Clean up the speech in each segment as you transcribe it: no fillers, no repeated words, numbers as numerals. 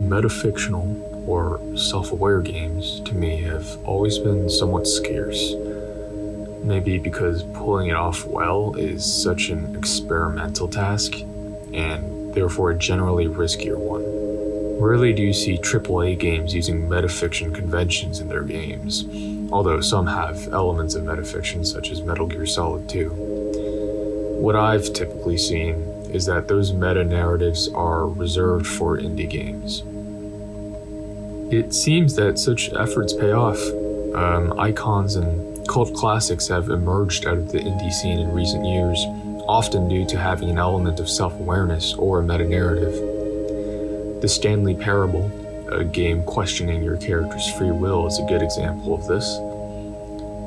Metafictional or self-aware games, to me, have always been somewhat scarce. Maybe because pulling it off well is such an experimental task, and therefore a generally riskier one. Rarely do you see AAA games using metafiction conventions in their games, although some have elements of metafiction such as Metal Gear Solid 2. What I've typically seen is that those meta-narratives are reserved for indie games. It seems that such efforts pay off. Icons and cult classics have emerged out of the indie scene in recent years, often due to having an element of self-awareness or a meta-narrative. The Stanley Parable, a game questioning your character's free will, is a good example of this.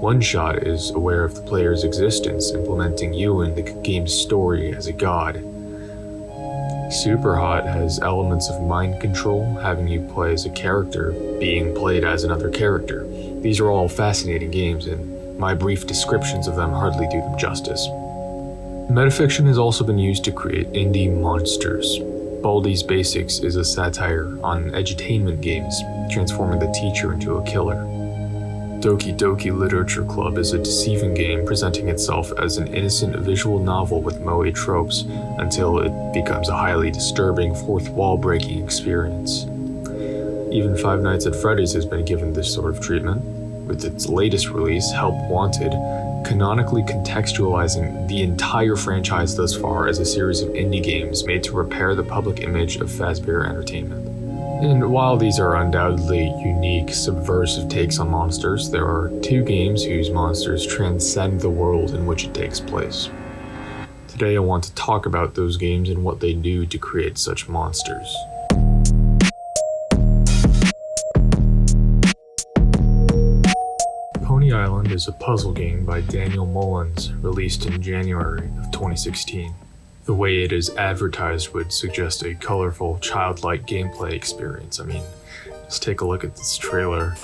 One Shot is aware of the player's existence, implementing you in the game's story as a god. Superhot has elements of mind control, having you play as a character being played as another character. These are all fascinating games, and my brief descriptions of them hardly do them justice. Metafiction has also been used to create indie monsters. Baldi's Basics is a satire on edutainment games, transforming the teacher into a killer. Doki Doki Literature Club is a deceiving game presenting itself as an innocent visual novel with moe tropes until it becomes a highly disturbing fourth wall breaking experience. Even Five Nights at Freddy's has been given this sort of treatment, with its latest release, Help Wanted, canonically contextualizing the entire franchise thus far as a series of indie games made to repair the public image of Fazbear Entertainment. And while these are undoubtedly unique, subversive takes on monsters, there are two games whose monsters transcend the world in which it takes place. Today I want to talk about those games and what they do to create such monsters. Pony Island is a puzzle game by Daniel Mullins, released in January of 2016. The way it is advertised would suggest a colorful, childlike gameplay experience. I mean, just take a look at this trailer.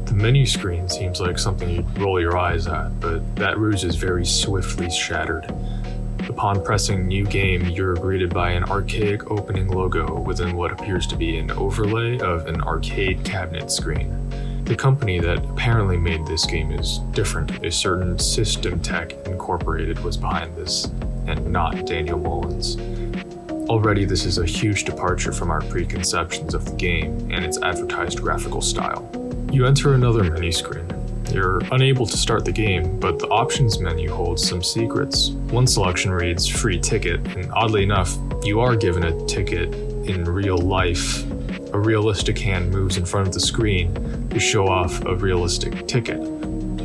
The menu screen seems like something you'd roll your eyes at, but that ruse is very swiftly shattered. Upon pressing New Game, you're greeted by an archaic opening logo within what appears to be an overlay of an arcade cabinet screen. The company that apparently made this game is different. A certain System Tech Incorporated was behind this, and not Daniel Mullins. Already this is a huge departure from our preconceptions of the game and its advertised graphical style. You enter another menu screen. You're unable to start the game, but the options menu holds some secrets. One selection reads free ticket, and oddly enough, you are given a ticket in real life. A realistic hand moves in front of the screen to show off a realistic ticket,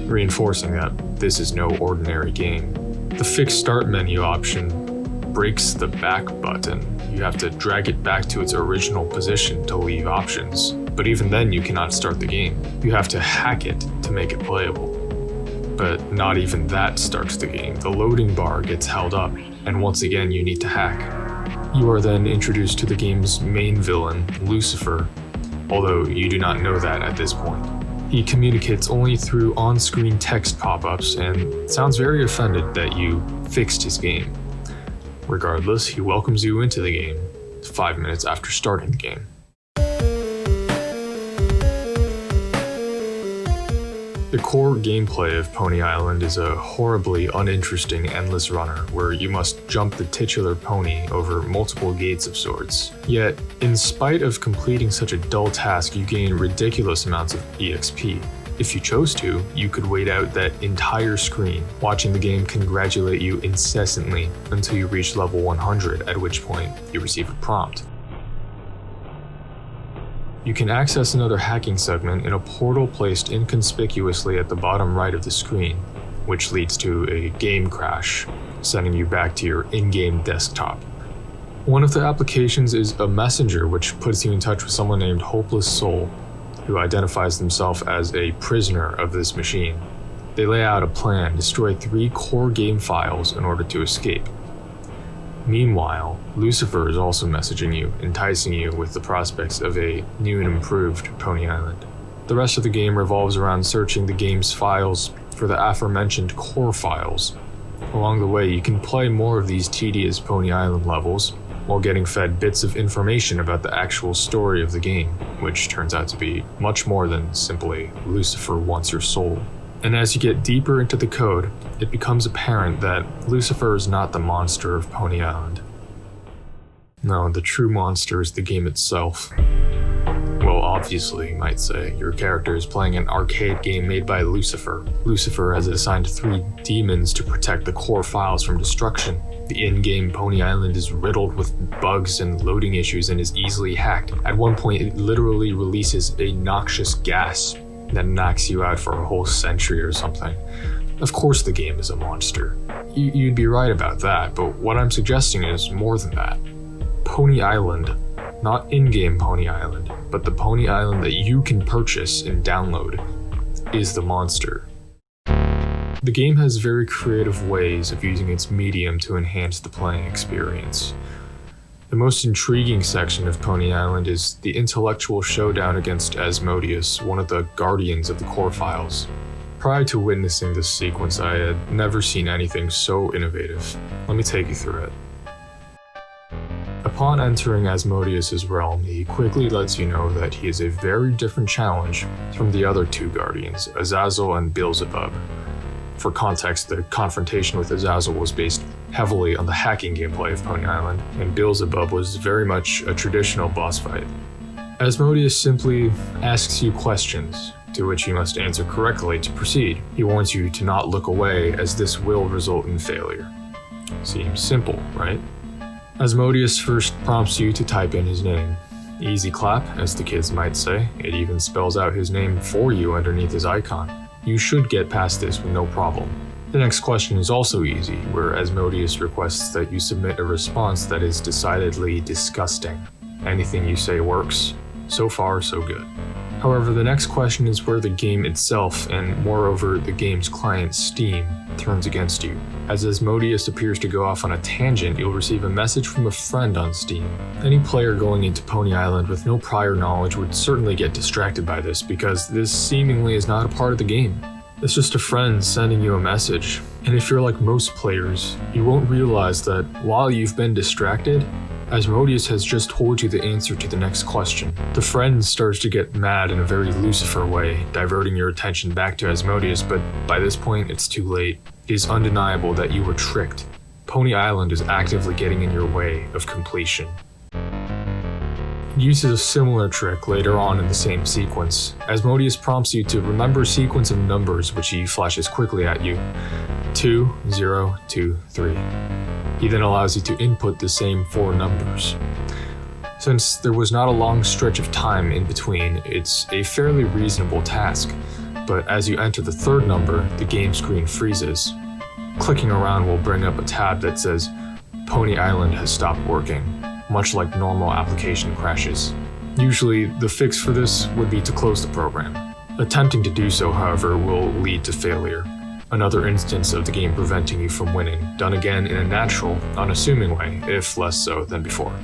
reinforcing that this is no ordinary game. The fixed start menu option breaks the back button. You have to drag it back to its original position to leave options. But even then you cannot start the game. You have to hack it to make it playable. But not even that starts the game. The loading bar gets held up, and once again you need to hack. You are then introduced to the game's main villain, Lucifer, although you do not know that at this point. He communicates only through on-screen text pop-ups and sounds very offended that you fixed his game. Regardless, he welcomes you into the game 5 minutes after starting the game. The core gameplay of Pony Island is a horribly uninteresting endless runner where you must jump the titular pony over multiple gates of sorts. Yet, in spite of completing such a dull task, you gain ridiculous amounts of EXP. If you chose to, you could wait out that entire screen, watching the game congratulate you incessantly until you reach level 100, at which point you receive a prompt. You can access another hacking segment in a portal placed inconspicuously at the bottom right of the screen, which leads to a game crash, sending you back to your in-game desktop. One of the applications is a messenger which puts you in touch with someone named Hopeless Soul, who identifies themselves as a prisoner of this machine. They lay out a plan: destroy 3 core game files in order to escape. Meanwhile, Lucifer is also messaging you, enticing you with the prospects of a new and improved Pony Island. The rest of the game revolves around searching the game's files for the aforementioned core files. Along the way, you can play more of these tedious Pony Island levels, while getting fed bits of information about the actual story of the game, which turns out to be much more than simply Lucifer wants your soul. And as you get deeper into the code, it becomes apparent that Lucifer is not the monster of Pony Island. No, the true monster is the game itself. Well, obviously, you might say, your character is playing an arcade game made by Lucifer. Lucifer has assigned 3 demons to protect the core files from destruction. The in-game Pony Island is riddled with bugs and loading issues and is easily hacked. At one point, it literally releases a noxious gas that knocks you out for a whole century or something. Of course the game is a monster. You'd be right about that, but what I'm suggesting is more than that. Pony Island, not in-game Pony Island, but the Pony Island that you can purchase and download, is the monster. The game has very creative ways of using its medium to enhance the playing experience. The most intriguing section of Pony Island is the intellectual showdown against Asmodeus, one of the guardians of the core files. Prior to witnessing this sequence, I had never seen anything so innovative. Let me take you through it. Upon entering Asmodeus' realm, he quickly lets you know that he is a very different challenge from the other 2 guardians, Azazel and Beelzebub. For context, the confrontation with Azazel was based heavily on the hacking gameplay of Pony Island, and Beelzebub was very much a traditional boss fight. Asmodeus simply asks you questions, to which you must answer correctly to proceed. He warns you to not look away, as this will result in failure. Seems simple, right? Asmodeus first prompts you to type in his name. Easy clap, as the kids might say. It even spells out his name for you underneath his icon. You should get past this with no problem. The next question is also easy, where Asmodeus requests that you submit a response that is decidedly disgusting. Anything you say works. So far, so good. However, the next question is where the game itself, and moreover the game's client Steam, turns against you. As Asmodeus appears to go off on a tangent, you'll receive a message from a friend on Steam. Any player going into Pony Island with no prior knowledge would certainly get distracted by this, because this seemingly is not a part of the game. It's just a friend sending you a message. And if you're like most players, you won't realize that while you've been distracted, Asmodeus has just told you the answer to the next question. The friend starts to get mad in a very Lucifer way, diverting your attention back to Asmodeus, but by this point it's too late. It is undeniable that you were tricked. Pony Island is actively getting in your way of completion. It uses a similar trick later on in the same sequence. Asmodeus prompts you to remember a sequence of numbers which he flashes quickly at you. 2, 0, 2, 3. He then allows you to input the same 4 numbers. Since there was not a long stretch of time in between, it's a fairly reasonable task, but as you enter the 3rd number, the game screen freezes. Clicking around will bring up a tab that says, Pony Island has stopped working, much like normal application crashes. Usually, the fix for this would be to close the program. Attempting to do so, however, will lead to failure. Another instance of the game preventing you from winning, done again in a natural, unassuming way, if less so than before.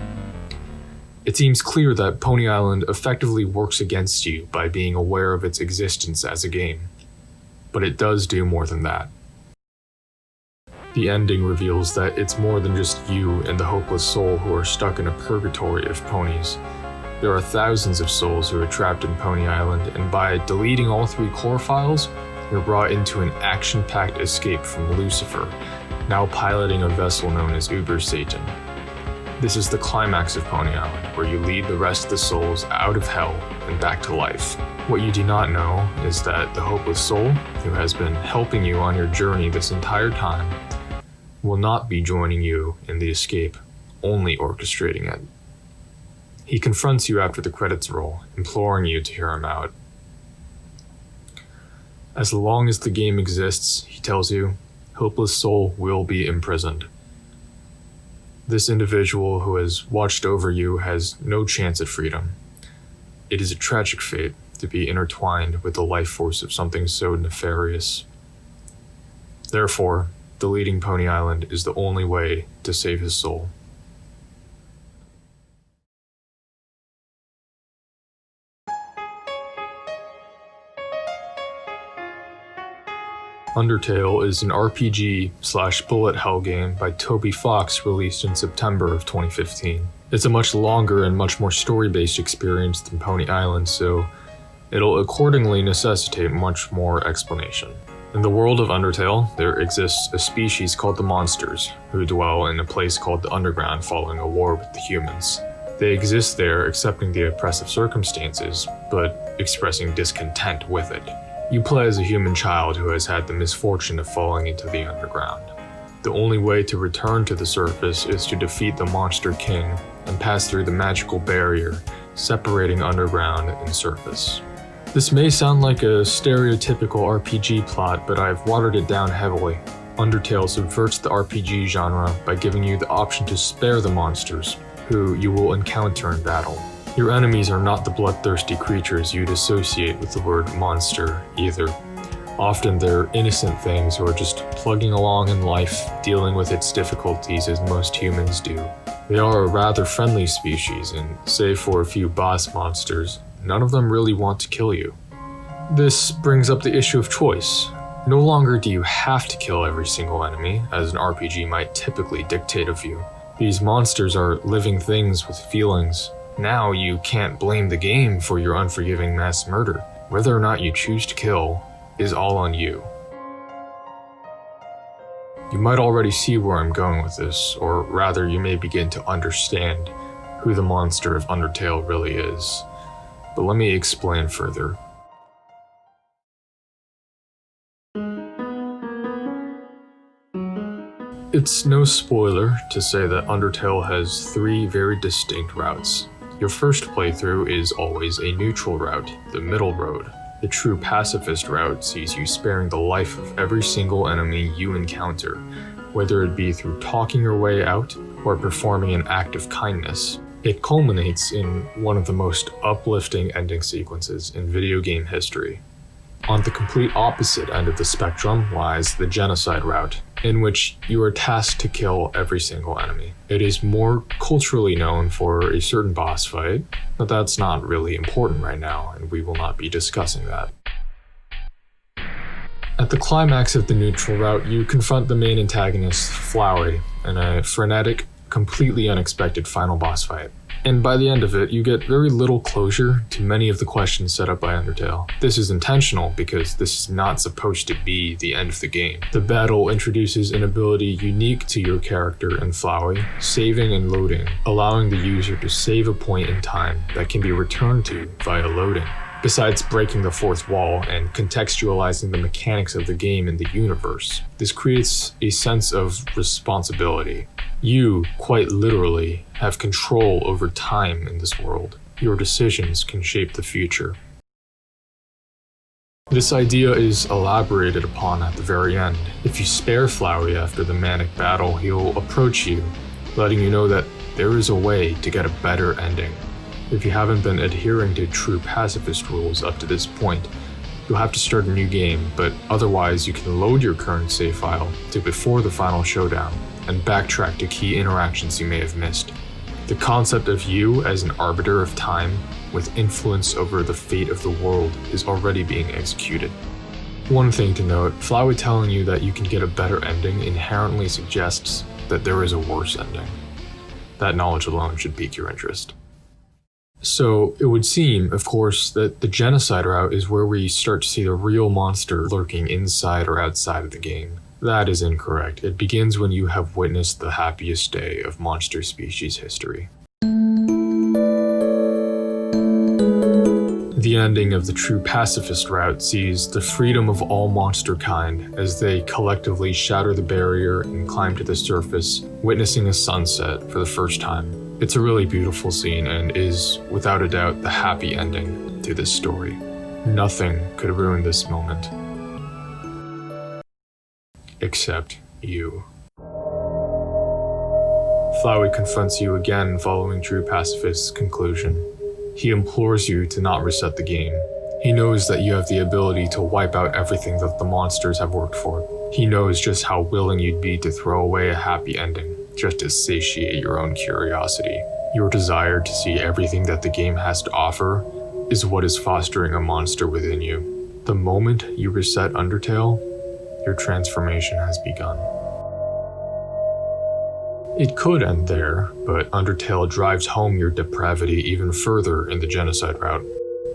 It seems clear that Pony Island effectively works against you by being aware of its existence as a game. But it does do more than that. The ending reveals that it's more than just you and the hopeless soul who are stuck in a purgatory of ponies. There are thousands of souls who are trapped in Pony Island, and by deleting all 3 core files, you're brought into an action-packed escape from Lucifer, now piloting a vessel known as Uber Satan. This is the climax of Pony Island, where you lead the rest of the souls out of hell and back to life. What you do not know is that the hopeless soul, who has been helping you on your journey this entire time, will not be joining you in the escape, only orchestrating it. He confronts you after the credits roll, imploring you to hear him out. As long as the game exists, he tells you, hopeless soul will be imprisoned. This individual who has watched over you has no chance at freedom. It is a tragic fate to be intertwined with the life force of something so nefarious. Therefore, deleting Pony Island is the only way to save his soul. Undertale is an RPG/bullet hell game by Toby Fox released in September of 2015. It's a much longer and much more story-based experience than Pony Island, so it'll accordingly necessitate much more explanation. In the world of Undertale, there exists a species called the monsters, who dwell in a place called the Underground following a war with the humans. They exist there accepting the oppressive circumstances, but expressing discontent with it. You play as a human child who has had the misfortune of falling into the underground. The only way to return to the surface is to defeat the Monster King and pass through the magical barrier separating underground and surface. This may sound like a stereotypical RPG plot, but I've watered it down heavily. Undertale subverts the RPG genre by giving you the option to spare the monsters, who you will encounter in battle. Your enemies are not the bloodthirsty creatures you'd associate with the word monster, either. Often they're innocent things who are just plugging along in life, dealing with its difficulties as most humans do. They are a rather friendly species, and save for a few boss monsters, none of them really want to kill you. This brings up the issue of choice. No longer do you have to kill every single enemy, as an RPG might typically dictate of you. These monsters are living things with feelings. Now you can't blame the game for your unforgiving mass murder. Whether or not you choose to kill is all on you. You might already see where I'm going with this, or rather you may begin to understand who the monster of Undertale really is. But let me explain further. It's no spoiler to say that Undertale has 3 very distinct routes. Your first playthrough is always a neutral route, the middle road. The true pacifist route sees you sparing the life of every single enemy you encounter, whether it be through talking your way out or performing an act of kindness. It culminates in one of the most uplifting ending sequences in video game history. On the complete opposite end of the spectrum lies the genocide route, in which you are tasked to kill every single enemy. It is more culturally known for a certain boss fight, but that's not really important right now, and we will not be discussing that. At the climax of the neutral route, you confront the main antagonist, Flowey, in a frenetic, completely unexpected final boss fight. And by the end of it, you get very little closure to many of the questions set up by Undertale. This is intentional because this is not supposed to be the end of the game. The battle introduces an ability unique to your character and Flowey, saving and loading, allowing the user to save a point in time that can be returned to via loading. Besides breaking the fourth wall and contextualizing the mechanics of the game in the universe, this creates a sense of responsibility. You, quite literally, have control over time in this world. Your decisions can shape the future. This idea is elaborated upon at the very end. If you spare Flowey after the manic battle, he'll approach you, letting you know that there is a way to get a better ending. If you haven't been adhering to true pacifist rules up to this point, you'll have to start a new game, but otherwise you can load your current save file to before the final showdown and backtrack to key interactions you may have missed. The concept of you as an arbiter of time with influence over the fate of the world is already being executed. One thing to note, Flowey telling you that you can get a better ending inherently suggests that there is a worse ending. That knowledge alone should pique your interest. So it would seem, of course, that the genocide route is where we start to see the real monster lurking inside or outside of the game. That is incorrect. It begins when you have witnessed the happiest day of monster species history. The ending of the true pacifist route sees the freedom of all monster kind as they collectively shatter the barrier and climb to the surface, witnessing a sunset for the first time. It's a really beautiful scene and is, without a doubt, the happy ending to this story. Nothing could ruin this moment. Except you. Flowey confronts you again following True Pacifist's conclusion. He implores you to not reset the game. He knows that you have the ability to wipe out everything that the monsters have worked for. He knows just how willing you'd be to throw away a happy ending, just to satiate your own curiosity. Your desire to see everything that the game has to offer is what is fostering a monster within you. The moment you reset Undertale, your transformation has begun. It could end there, but Undertale drives home your depravity even further in the genocide route.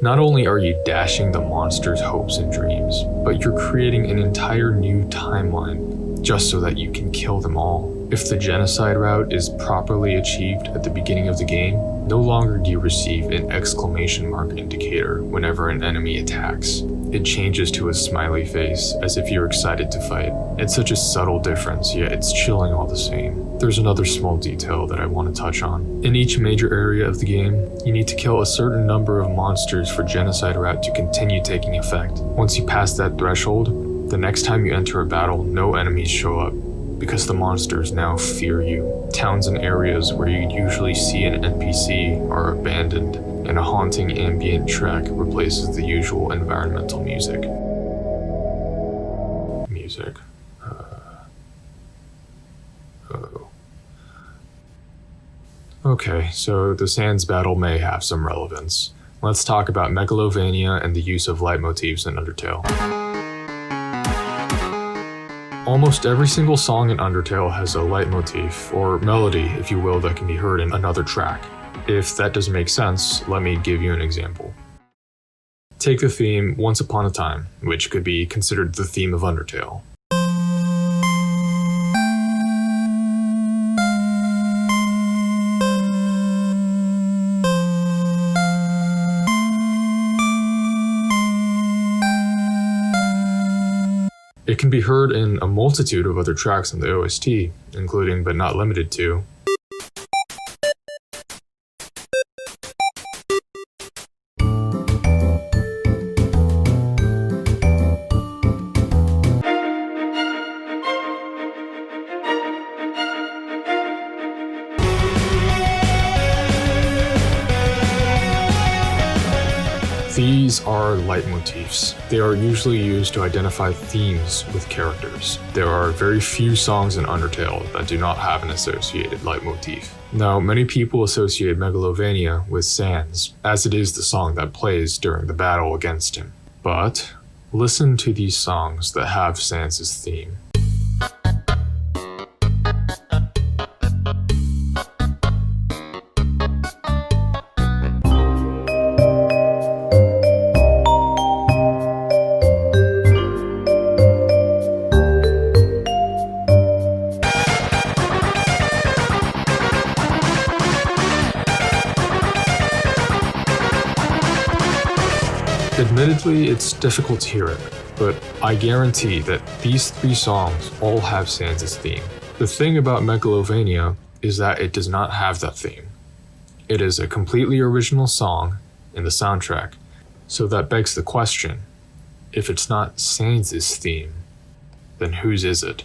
Not only are you dashing the monster's hopes and dreams, but you're creating an entire new timeline just so that you can kill them all. If the genocide route is properly achieved at the beginning of the game, no longer do you receive an exclamation mark indicator whenever an enemy attacks. It changes to a smiley face, as if you're excited to fight. It's such a subtle difference, yet it's chilling all the same. There's another small detail that I want to touch on. In each major area of the game, you need to kill a certain number of monsters for genocide route to continue taking effect. Once you pass that threshold, the next time you enter a battle, no enemies show up, because the monsters now fear you. Towns and areas where you'd usually see an NPC are abandoned, and a haunting ambient track replaces the usual environmental music. Okay, so the Sands battle may have some relevance. Let's talk about Megalovania and the use of leitmotifs in Undertale. Almost every single song in Undertale has a leitmotif, or melody, if you will, that can be heard in another track. If that doesn't make sense, let me give you an example. Take the theme Once Upon a Time, which could be considered the theme of Undertale. It can be heard in a multitude of other tracks on the OST, including but not limited to These are leitmotifs. They are usually used to identify themes with characters. There are very few songs in Undertale that do not have an associated leitmotif. Now, many people associate Megalovania with Sans, as it is the song that plays during the battle against him. But listen to these songs that have Sans' theme. Admittedly, it's difficult to hear it, but I guarantee that these three songs all have Sans' theme. The thing about Megalovania is that it does not have that theme. It is a completely original song in the soundtrack, so that begs the question, if it's not Sans' theme, then whose is it?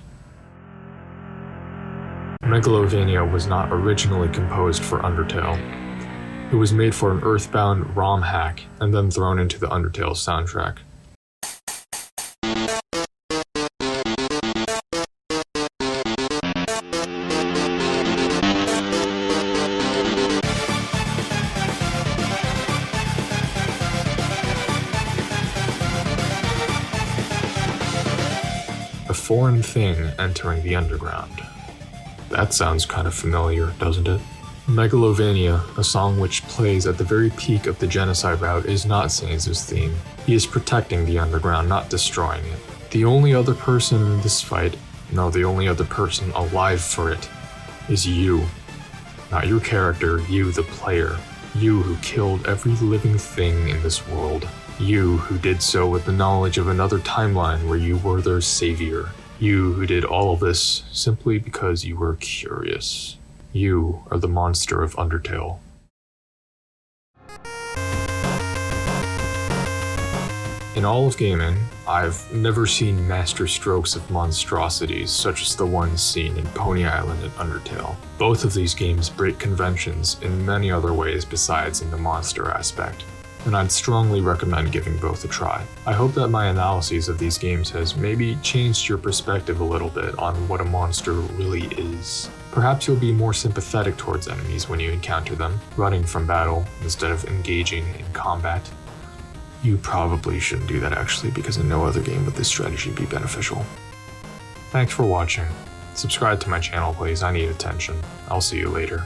Megalovania was not originally composed for Undertale. It was made for an Earthbound ROM hack and then thrown into the Undertale soundtrack. A foreign thing entering the underground. That sounds kind of familiar, doesn't it? Megalovania, a song which plays at the very peak of the genocide route, is not Sans' theme. He is protecting the underground, not destroying it. The only other person in this fight, no, the only other person alive for it, is you. Not your character, you the player. You who killed every living thing in this world. You who did so with the knowledge of another timeline where you were their savior. You who did all of this simply because you were curious. You are the monster of Undertale. In all of gaming, I've never seen master strokes of monstrosities such as the ones seen in Pony Island and Undertale. Both of these games break conventions in many other ways besides in the monster aspect, and I'd strongly recommend giving both a try. I hope that my analyses of these games has maybe changed your perspective a little bit on what a monster really is. Perhaps you'll be more sympathetic towards enemies when you encounter them, running from battle instead of engaging in combat. You probably shouldn't do that actually, because in no other game would this strategy be beneficial. Thanks for watching. Subscribe to my channel please, I need attention. I'll see you later.